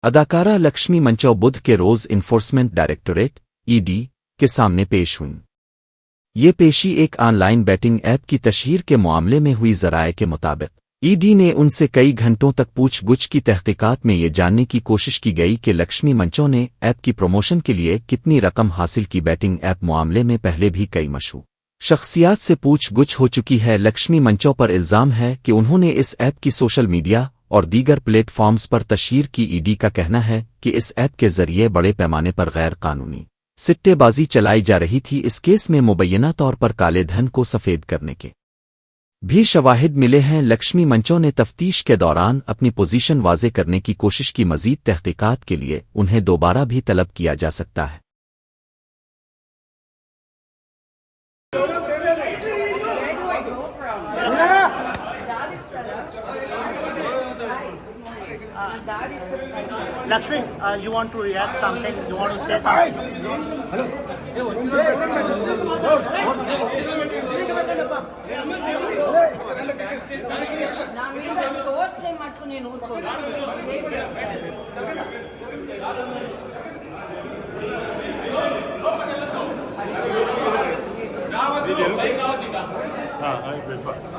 अदाकारा लक्ष्मी मंचो बुध के रोज enforcement directorate (ED) के सामने पेश हुईं। ये पेशी एक ऑनलाइन बैटिंग ऐप की तशहीर के मामले में हुई। ज़राए के मुताबिक ईडी ने उनसे कई घंटों तक पूछ-गुछ की तहकीकात में ये जानने की कोशिश की गई कि लक्ष्मी मंचो ने ऐप की प्रमोशन के लिए कितनी रकम हासिल की। बैटिंग ऐप मामले में पहले भी कई मशहूर शख्सियात से पूछ-गुछ हो चुकी है। लक्ष्मी मंचो पर इल्ज़ाम है कि उन्होंने इस ऐप की सोशल मीडिया और दीगर प्लेटफॉर्म्स पर तशहीर की। ईडी का कहना है कि इस ऐप के जरिए बड़े पैमाने पर गैर कानूनी सिट्टेबाजी चलाई जा रही थी। इस केस में मुबैना तौर पर काले धन को सफ़ेद करने के भी शवाहिद मिले हैं। लक्ष्मी मंचो ने तफ्तीश के दौरान अपनी पोजीशन वाज़े करने की कोशिश की। मज़ीद तहकीकात के लिए उन्हें दोबारा भी तलब किया जा सकता है। Lakshmi, you want to react something? You want to say something? Hello?